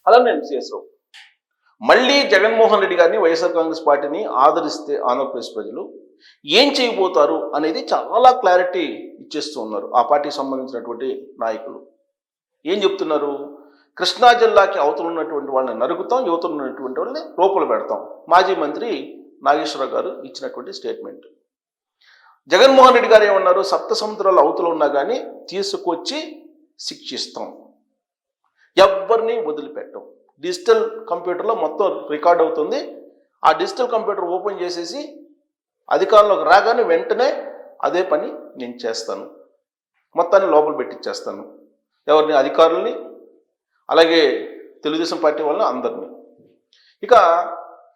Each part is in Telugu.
అలానే ఎంసీఎస్ రావు మళ్ళీ జగన్మోహన్ రెడ్డి గారిని వైఎస్ఆర్ కాంగ్రెస్ పార్టీని ఆదరిస్తే ఆంధ్రప్రదేశ్ ప్రజలు ఏం చేయబోతారు అనేది చాలా క్లారిటీ ఇచ్చేస్తూ ఉన్నారు ఆ పార్టీకి సంబంధించినటువంటి నాయకులు. ఏం చెప్తున్నారు? కృష్ణా జిల్లాకి అవతల ఉన్నటువంటి వాళ్ళని నరుకుతాం, యువతలు ఉన్నటువంటి వాళ్ళని లోపల పెడతాం. మాజీ మంత్రి నాగేశ్వరరావు గారు ఇచ్చినటువంటి స్టేట్మెంట్. జగన్మోహన్ రెడ్డి గారు ఏమన్నారు? సప్త సముద్రాల అవతల ఉన్నా కానీ తీసుకొచ్చి శిక్షిస్తాం, ఎవరిని వదిలిపెట్టం. డిజిటల్ కంప్యూటర్లో మొత్తం రికార్డ్ అవుతుంది. ఆ డిజిటల్ కంప్యూటర్ ఓపెన్ చేసేసి అధికారంలోకి రాగానే వెంటనే అదే పని నేను చేస్తాను, మొత్తాన్ని లోపల పెట్టించేస్తాను. ఎవరిని? అధికారుల్ని, అలాగే తెలుగుదేశం పార్టీ వాళ్ళని, అందరినీ. ఇక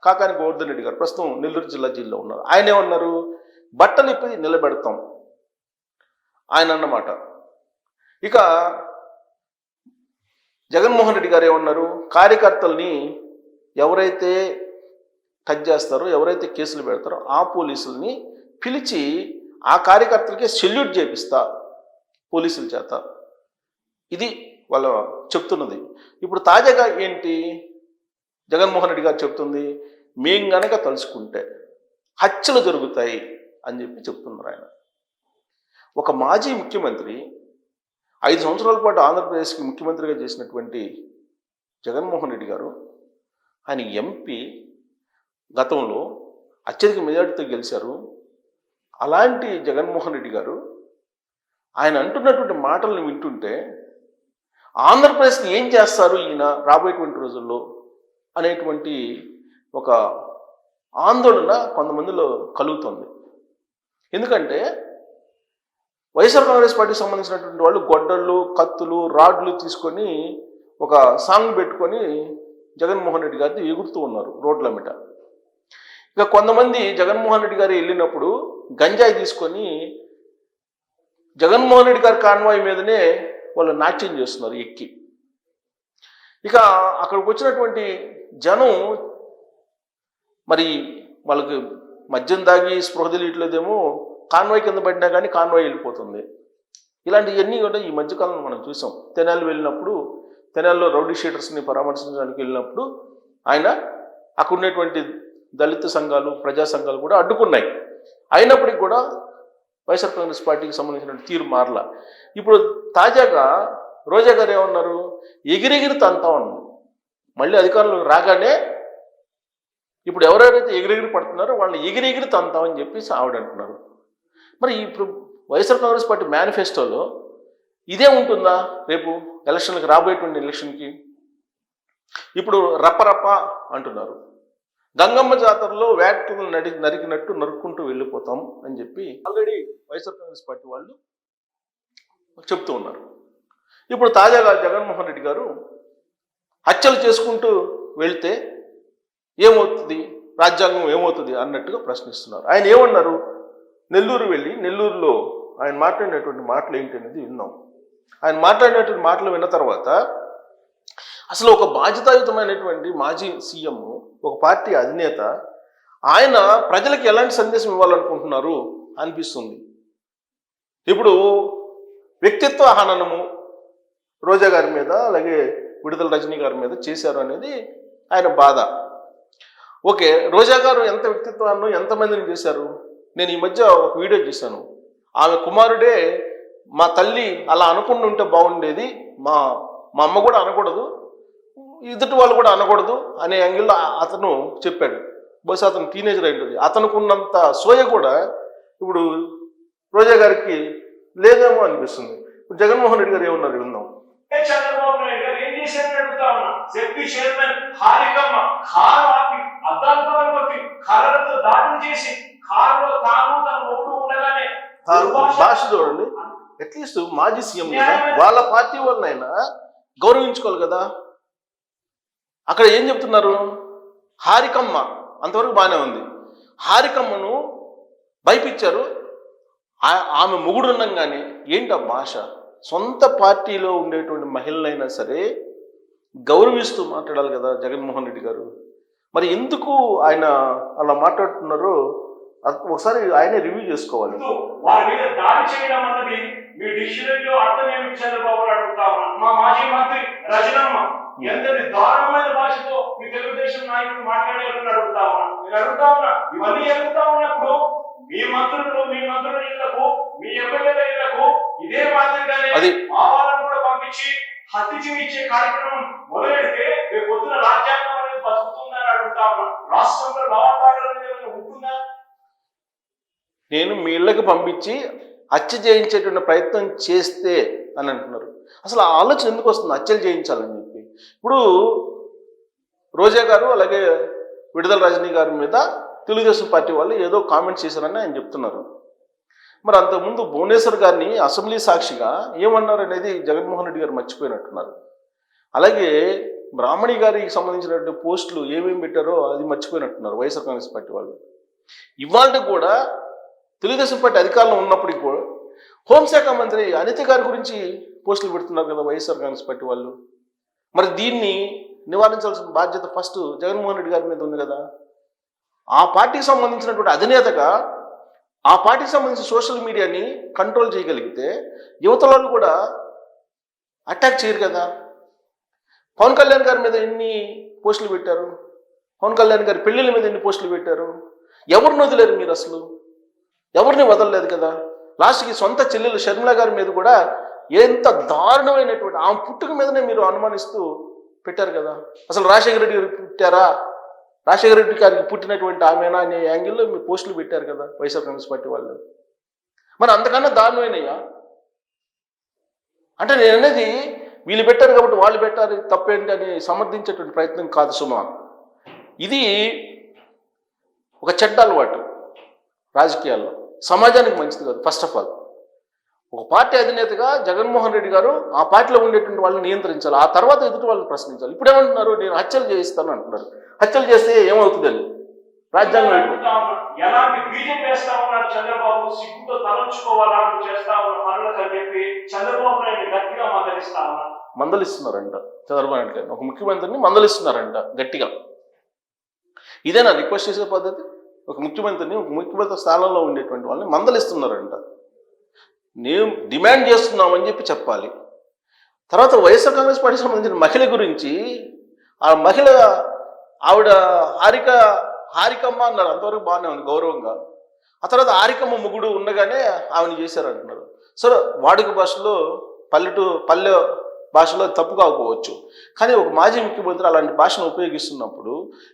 కాకాని గోవర్ధన్ రెడ్డి గారు ప్రస్తుతం నెల్లూరు జిల్లా జైల్లో ఉన్నారు. ఆయన ఏమన్నారు? బట్టలు ఇప్పి నిలబెడతాం ఆయన అన్నమాట. ఇక జగన్మోహన్ రెడ్డి గారు ఏమన్నారు? కార్యకర్తల్ని ఎవరైతే టచ్ చేస్తారో, ఎవరైతే కేసులు పెడతారో ఆ పోలీసుల్ని పిలిచి ఆ కార్యకర్తలకి సెల్యూట్ చేపిస్తా పోలీసుల చేత. ఇది వాళ్ళు చెప్తున్నది. ఇప్పుడు తాజాగా ఏంటి జగన్మోహన్ రెడ్డి గారు చెప్తుంది? మేం గనక తలుచుకుంటే హత్యలు జరుగుతాయి అని చెప్పి చెప్తున్నారు ఆయన. ఒక మాజీ ముఖ్యమంత్రి 5 సంవత్సరాల పాటు ఆంధ్రప్రదేశ్కి ముఖ్యమంత్రిగా చేసినటువంటి జగన్మోహన్ రెడ్డి గారు, ఆయన ఎంపీ, గతంలో అత్యధిక మెజార్టీతో గెలిచారు. అలాంటి జగన్మోహన్ రెడ్డి గారు ఆయన అంటున్నటువంటి మాటలను వింటుంటే ఆంధ్రప్రదేశ్కి ఏం చేస్తారు ఈయన రాబోయేటువంటి రోజుల్లో అనేటువంటి ఒక ఆందోళన కొంతమందిలో కలుగుతుంది. ఎందుకంటే వైఎస్ఆర్ కాంగ్రెస్ పార్టీకి సంబంధించినటువంటి వాళ్ళు గొడ్డళ్ళు, కత్తులు, రాడ్లు తీసుకొని ఒక సాంగ్ పెట్టుకొని జగన్మోహన్ రెడ్డి గారిని ఎగురుతూ ఉన్నారు రోడ్ల మీద. ఇక కొంతమంది జగన్మోహన్ రెడ్డి గారు వెళ్ళినప్పుడు గంజాయి తీసుకొని జగన్మోహన్ రెడ్డి గారి కాన్వాయ్ మీదనే వాళ్ళు నాట్యం చేస్తున్నారు ఎక్కి. ఇక అక్కడికి వచ్చినటువంటి జనం మరి వాళ్ళకి మద్యం దాగి స్పృహ తెలియట్లేదేమో, కాన్వాయ్ కింద పడినా కానీ కాన్వాయ్ వెళ్ళిపోతుంది. ఇలాంటివన్నీ కూడా ఈ మధ్యకాలంలో మనం చూసాం. తెనాలి వెళ్ళినప్పుడు, తెనాలిలో రౌడీ షీటర్స్ని పరామర్శించడానికి వెళ్ళినప్పుడు ఆయన అక్కడ ఉన్నటువంటి దళిత సంఘాలు, ప్రజా సంఘాలు కూడా అడ్డుకున్నాయి. అయినప్పటికీ కూడా వైఎస్ఆర్ కాంగ్రెస్ పార్టీకి సంబంధించిన తీరు మారలా. ఇప్పుడు తాజాగా రోజా గారు ఏమన్నారు? ఎగిరెగిరి తంతా ఉన్నారు. మళ్ళీ అధికారంలో రాగానే ఇప్పుడు ఎవరెవరైతే ఎగిరెగిరి పడుతున్నారో వాళ్ళని ఎగిరెగిరి తంతామని చెప్పేసి ఆవిడ అంటున్నారు. మరి ఇప్పుడు వైఎస్ఆర్ కాంగ్రెస్ పార్టీ మేనిఫెస్టోలో ఇదే ఉంటుందా రేపు ఎలక్షన్కి, రాబోయేటువంటి ఎలక్షన్కి? ఇప్పుడు రప్పరప్ప అంటున్నారు. గంగమ్మ జాతరలో వ్యాట్లు నరికినట్టు నరుక్కుంటూ వెళ్ళిపోతాం అని చెప్పి ఆల్రెడీ వైఎస్ఆర్ కాంగ్రెస్ పార్టీ వాళ్ళు చెప్తూ ఉన్నారు. ఇప్పుడు తాజాగా జగన్మోహన్ రెడ్డి గారు హత్యలు చేసుకుంటూ వెళ్తే ఏమవుతుంది, రాజ్యాంగం ఏమవుతుంది అన్నట్టుగా ప్రశ్నిస్తున్నారు. ఆయన ఏమన్నారు? నెల్లూరు వెళ్ళి నెల్లూరులో ఆయన మాట్లాడినటువంటి మాటలు ఏంటి అనేది విన్నాం. ఆయన మాట్లాడినటువంటి మాటలు విన్న తర్వాత అసలు ఒక బాధ్యతాయుతమైనటువంటి మాజీ సీఎం, ఒక పార్టీ అధినేత, ఆయన ప్రజలకు ఎలాంటి సందేశం ఇవ్వాలనుకుంటున్నారు అనిపిస్తుంది. ఇప్పుడు వ్యక్తిత్వ హననము రోజా గారి మీద, అలాగే విడుదల రజనీ గారి మీద చేశారు అనేది ఆయన బాధ. ఓకే, రోజా గారు ఎంత వ్యక్తిత్వాన్ని ఎంతమందిని చేశారు? నేను ఈ మధ్య ఒక వీడియో చూశాను. ఆమె కుమారుడే మా తల్లి అలా అనుకుని ఉంటే బాగుండేది, మా అమ్మ కూడా అనకూడదు, ఎదుటి వాళ్ళు కూడా అనకూడదు అనే యాంగిల్లో అతను చెప్పాడు. బహుశా అతను టీనేజర్ అయింటుంది. అతనుకున్నంత సోయ కూడా ఇప్పుడు రోజా గారికి లేదేమో అనిపిస్తుంది. ఇప్పుడు జగన్మోహన్ రెడ్డి గారు ఏమన్నారు విందాం. చంద్రబాబు నాయుడు గారు ఏం చేశారని అడుగుతా ఉన్నా. సెఫ్టీ చైర్మన్ హారికమ్మ కారు ఆపి అద్దాలతో కొట్టి కర్రలతో దాడులు చేసి కారులో తాను తన మొగుడు ఉండగానే భాష చూడండి. అట్లీస్ట్ మాజీ సీఎం కదా, వాళ్ళ పార్టీ వాళ్ళనైనా గౌరవించుకోవాలి కదా. అక్కడ ఏం చెప్తున్నారు? హారికమ్మ అంతవరకు బాగానే ఉంది. హారికమ్మను భయపించారు. ఆమె మొగుడు ఉండంగానే ఏంటి ఆ భాష? సొంత పార్టీలో ఉండేటువంటి మహిళలైనా సరే గౌరవిస్తూ మాట్లాడాలి కదా జగన్మోహన్ రెడ్డి గారు. మరి ఎందుకు ఆయన అలా మాట్లాడుతున్నారో ఒకసారి ఆయనే రివ్యూ చేసుకోవాలి. వారి మీద దాడి చేయడం అన్నది మీ డిక్షనరీలో అర్థం ఏమిటి చంద్రబాబు అడుగుతా ఉన్నా. మా మాజీ మంత్రి రజనమ్మ ఎంతటి దారుణమైన భాషతో మీ తెలుగుదేశం నాయకులు మాట్లాడారని అడుగుతా ఉన్నా. నేను అడుగుతా ఉన్నా, ఇవన్నీ ఎదుగుతా ఉన్నప్పుడు మీ మంత్రుల ఇళ్లకు, మీ ఎమ్మెల్యేల ఇళ్లకు ఇదే మాదిరిగానే మా వాళ్ళని కూడా పంపించి హత్య చేయించే కార్యక్రమం మొదలెడితే రేపు పొద్దున రాజ్యాంగం అనేది బతుకుతుందని అడుగుతా ఉన్నా. రాష్ట్రంలో లా అండ్ ఆర్డర్ అనేది ఉంటుందా? నేను మీ ఇళ్ళకి పంపించి హత్య చేయించేటువంటి ప్రయత్నం చేస్తే అని అంటున్నారు. అసలు ఆ ఆలోచన ఎందుకు వస్తుంది హత్యలు చేయించాలని చెప్పి? ఇప్పుడు రోజా గారు అలాగే విడుదల రజనీ గారి మీద తెలుగుదేశం పార్టీ వాళ్ళు ఏదో కామెంట్స్ చేశారని ఆయన చెప్తున్నారు. మరి అంతకుముందు భువనేశ్వర్ గారిని అసెంబ్లీ సాక్షిగా ఏమన్నారు అనేది జగన్మోహన్ రెడ్డి గారు మర్చిపోయినట్టున్నారు. అలాగే బ్రాహ్మణి గారికి సంబంధించినటువంటి పోస్టులు ఏమేమి పెట్టారో అది మర్చిపోయినట్టున్నారు వైఎస్ఆర్ కాంగ్రెస్ పార్టీ వాళ్ళు. ఇవాళ కూడా తెలుగుదేశం పార్టీ అధికారంలో ఉన్నప్పటికీ కూడా హోంశాఖ మంత్రి అనిత గారి గురించి పోస్టులు పెడుతున్నారు కదా వైఎస్ఆర్ కాంగ్రెస్ పార్టీ వాళ్ళు. మరి దీన్ని నివారించాల్సిన బాధ్యత ఫస్ట్ జగన్మోహన్ రెడ్డి గారి మీద ఉంది కదా. ఆ పార్టీకి సంబంధించినటువంటి అధినేతగా ఆ పార్టీకి సంబంధించిన సోషల్ మీడియాని కంట్రోల్ చేయగలిగితే యువతల వాళ్ళు కూడా అటాక్ చేయరు కదా. పవన్ కళ్యాణ్ గారి మీద ఎన్ని పోస్టులు పెట్టారు, పవన్ కళ్యాణ్ గారి పెళ్ళిళ్ళ మీద ఎన్ని పోస్టులు పెట్టారు, ఎవరిని వదిలేరు మీరు? అసలు ఎవరిని వదలలేదు కదా. లాస్ట్కి సొంత చెల్లెలు షర్మిల గారి మీద కూడా ఎంత దారుణమైనటువంటి ఆమె పుట్టుక మీదనే మీరు అనుమానిస్తూ పెట్టారు కదా. అసలు రాజశేఖర రెడ్డి గారికి పుట్టారా, రాజశేఖర రెడ్డి గారికి పుట్టినటువంటి ఆమెనా అనే యాంగిల్లో మీరు పోస్టులు పెట్టారు కదా వైఎస్ఆర్ కాంగ్రెస్ పార్టీ వాళ్ళు. మరి అంతకన్నా దారుణమైనయ్యా? అంటే నేను అనేది వీళ్ళు పెట్టారు కాబట్టి వాళ్ళు పెట్టారు తప్పేంటి అని సమర్థించేటువంటి ప్రయత్నం కాదు సుమా. ఇది ఒక చెడ్డ అలవాటు రాజకీయాల్లో, సమాజానికి మంచిది కాదు. ఫస్ట్ ఆఫ్ ఆల్ ఒక పార్టీ అధినేతగా జగన్మోహన్ రెడ్డి గారు ఆ పార్టీలో ఉండేటువంటి వాళ్ళని నియంత్రించాలి, ఆ తర్వాత ఎదుటి వాళ్ళని ప్రశ్నించాలి. ఇప్పుడు ఏమంటున్నారు, నేను హత్యలు చేయిస్తాను అంటున్నారు. హత్యలు చేస్తే ఏమవుతుందని రాజ్యాంగం ఎలాంటి బీజం వేస్తా ఉన్నారు చంద్రబాబు, సిగ్గుతో తలంచుకోవాలా చేస్తా ఉన్న పనులకు అని చెప్పి చంద్రబాబు నాయుడు గట్టిగా మందలిస్తా ఉన్నారు. మందలిస్తున్నారంట చంద్రబాబు నాయుడు గారిని, ఒక ముఖ్యమంత్రిని మందలిస్తున్నారంట గట్టిగా. ఇదేనా రిక్వెస్ట్ చేసే పద్ధతి? ఒక ముఖ్యమంత్రి స్థానంలో ఉండేటువంటి వాళ్ళని మందలిస్తున్నారంట. నేను డిమాండ్ చేస్తున్నామని చెప్పాలి. తర్వాత వైఎస్ఆర్ కాంగ్రెస్ పార్టీకి సంబంధించిన మహిళ గురించి, ఆ మహిళ ఆవిడ హారికమ్మ అన్నారు, అంతవరకు బాగానే ఉంది గౌరవంగా. ఆ తర్వాత హారికమ్మ ముగ్గుడు ఉండగానే ఆవిడ చేశారంటున్నారు. సరే, వాడుక భాషలో పల్లె భాషలో తప్పు కాకపోవచ్చు, కానీ ఒక మాజీ ముఖ్యమంత్రి అలాంటి భాషను ఉపయోగిస్తున్నప్పుడు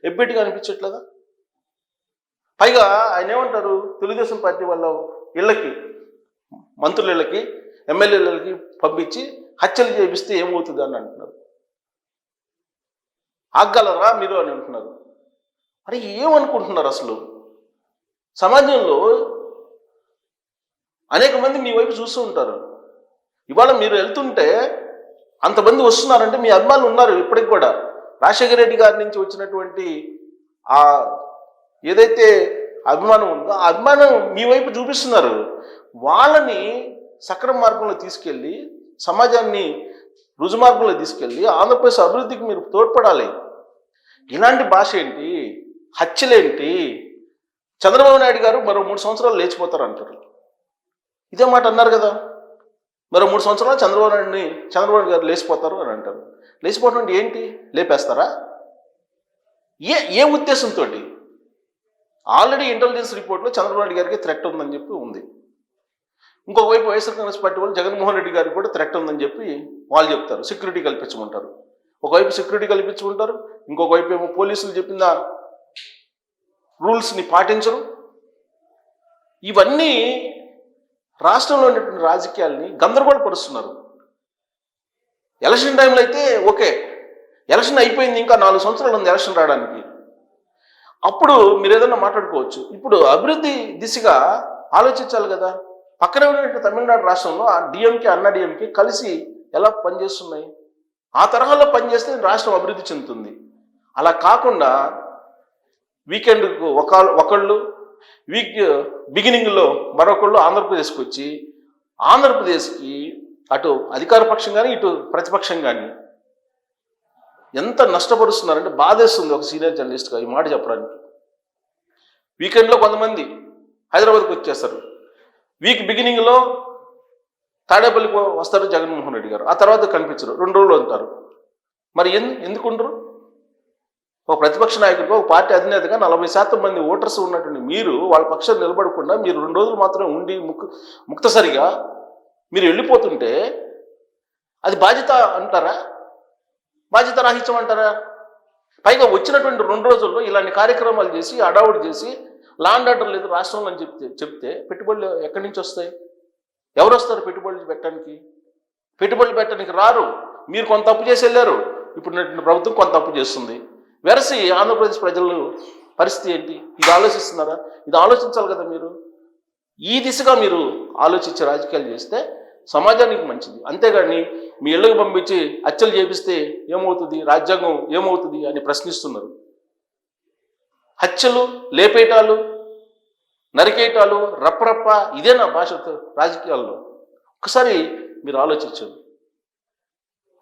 ఎబ్బెట్టిగా అనిపించట్లేదా? పైగా ఆయన ఏమంటారు, తెలుగుదేశం పార్టీ వాళ్ళ ఇళ్ళకి, మంత్రుల ఇళ్ళకి, ఎమ్మెల్యేలకి పంపించి హత్యలు చేపిస్తే ఏమవుతుంది అని అంటున్నారు. ఆగలరా మీరు అని అంటున్నారు. అరే ఏమనుకుంటున్నారు అసలు? సమాజంలో అనేక మంది మీ వైపు చూస్తూ ఉంటారు. ఇవాళ మీరు వెళ్తుంటే అంతమంది వస్తున్నారంటే మీ అభిమానులు ఉన్నారు ఇప్పటికి కూడా. రాజశేఖర రెడ్డి గారి నుంచి వచ్చినటువంటి ఆ ఏదైతే అభిమానం ఉందో ఆ అభిమానం మీ వైపు చూపిస్తున్నారు. వాళ్ళని సక్రమ మార్గంలో తీసుకెళ్ళి, సమాజాన్ని రుజుమార్గంలో తీసుకెళ్ళి ఆంధ్రప్రదేశ్ అభివృద్ధికి మీరు తోడ్పడాలి. ఇలాంటి భాష ఏంటి, హత్యలేంటి? చంద్రబాబు నాయుడు గారు మరో 3 సంవత్సరాలు లేచిపోతారు అంటారు. ఇదే మాట అన్నారు కదా, మరో 3 సంవత్సరాలు చంద్రబాబు గారు లేచిపోతారు అని అంటారు. లేచిపోవడం అంటే ఏంటి? లేపేస్తారా? ఏ ఉద్దేశంతో? ఆల్రెడీ ఇంటెలిజెన్స్ రిపోర్ట్లో చంద్రబాబు నాయుడు గారికి థ్రెట్ ఉందని చెప్పి ఉంది. ఇంకొక వైపు వైఎస్ఆర్ కాంగ్రెస్ పార్టీ వాళ్ళు జగన్మోహన్ రెడ్డి గారికి కూడా థ్రెట్ ఉందని చెప్పి వాళ్ళు చెప్తారు, సెక్యూరిటీ కల్పించమంటారు. ఒకవైపు సెక్యూరిటీ కల్పించుకుంటారు, ఇంకొక వైపు ఏమో పోలీసులు చెప్పిన రూల్స్ని పాటించరు. ఇవన్నీ రాష్ట్రంలో ఉన్నటువంటి రాజకీయాల్ని గందరగోళపరుస్తున్నారు. ఎలక్షన్ టైంలో అయితే ఓకే, ఎలక్షన్ అయిపోయింది, ఇంకా 4 సంవత్సరాలు ఉంది ఎలక్షన్ రావడానికి, అప్పుడు మీరు ఏదన్నా మాట్లాడుకోవచ్చు. ఇప్పుడు అభివృద్ధి దిశగా ఆలోచించాలి కదా. పక్కనే ఉన్నటువంటి తమిళనాడు రాష్ట్రంలో డిఎంకే అన్నా డిఎంకే కలిసి ఎలా పనిచేస్తున్నాయి, ఆ తరహాలో పనిచేస్తే రాష్ట్రం అభివృద్ధి చెందుతుంది. అలా కాకుండా వీకెండ్కు ఒకళ్ళు, వీక్ బిగినింగ్లో మరొకళ్ళు ఆంధ్రప్రదేశ్కి వచ్చి ఆంధ్రప్రదేశ్కి అటు అధికార పక్షం కానీ ఇటు ప్రతిపక్షం కానీ ఎంత నష్టపరుస్తున్నారంటే బాధేస్తుంది ఒక సీనియర్ జర్నలిస్ట్గా ఈ మాట చెప్పడానికి. వీకెండ్లో కొంతమంది హైదరాబాద్కి వచ్చేస్తారు, వీక్ బిగినింగ్లో తాడేపల్లికి వస్తారు జగన్మోహన్ రెడ్డి గారు, ఆ తర్వాత కనిపించరు, 2 రోజులు ఉంటారు. మరి ఎందుకుండరు? ఒక ప్రతిపక్ష నాయకుడిగా ఒక పార్టీ అధినేతగా 40% మంది ఓటర్స్ ఉన్నటువంటి మీరు వాళ్ళ పక్షాన్ని నిలబడకుండా మీరు 2 రోజులు మాత్రం ఉండి ముక్తసరిగా మీరు వెళ్ళిపోతుంటే అది బాధ్యత అంటారా? బాధ్యత రాహిత్యం అంటారా? పైగా వచ్చినటువంటి 2 రోజుల్లో ఇలాంటి కార్యక్రమాలు చేసి అడావుడి చేసి లా అండ్ ఆర్డర్ లేదు రాష్ట్రంలో అని చెప్తే పెట్టుబడులు ఎక్కడి నుంచి వస్తాయి? ఎవరు వస్తారు పెట్టుబడులు పెట్టడానికి రారు. మీరు కొంత తప్పు చేసి వెళ్ళారు, ఇప్పుడు ప్రభుత్వం కొంత తప్పు చేస్తుంది. వెరసి ఆంధ్రప్రదేశ్ ప్రజలు పరిస్థితి ఏంటి? ఇది ఆలోచిస్తున్నారా? ఇది ఆలోచించాలి కదా మీరు. ఈ దిశగా మీరు ఆలోచించే రాజకీయాలు చేస్తే సమాజానికి మంచిది. అంతేగాని మీ ఇళ్ళకి పంపించి హత్యలు చేపిస్తే ఏమవుతుంది, రాజ్యాంగం ఏమవుతుంది అని ప్రశ్నిస్తున్నారు. హత్యలు, లేపేటాలు, నరికేటాలు, రప్పరప్ప ఇదే నా భాష రాజకీయాల్లో. ఒకసారి మీరు ఆలోచించండి.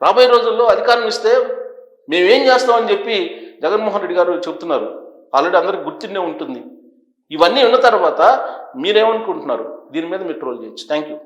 రాబోయే రోజుల్లో అధికారం ఇస్తే మేమేం చేస్తామని చెప్పి జగన్మోహన్ రెడ్డి గారు చెప్తున్నారు. ఆల్రెడీ అందరికి గుర్తుండే ఉంటుంది. ఇవన్నీ ఉన్న తర్వాత మీరేమనుకుంటున్నారు? దీని మీద మీరు ట్రోల్ చేయొచ్చు. Thank you.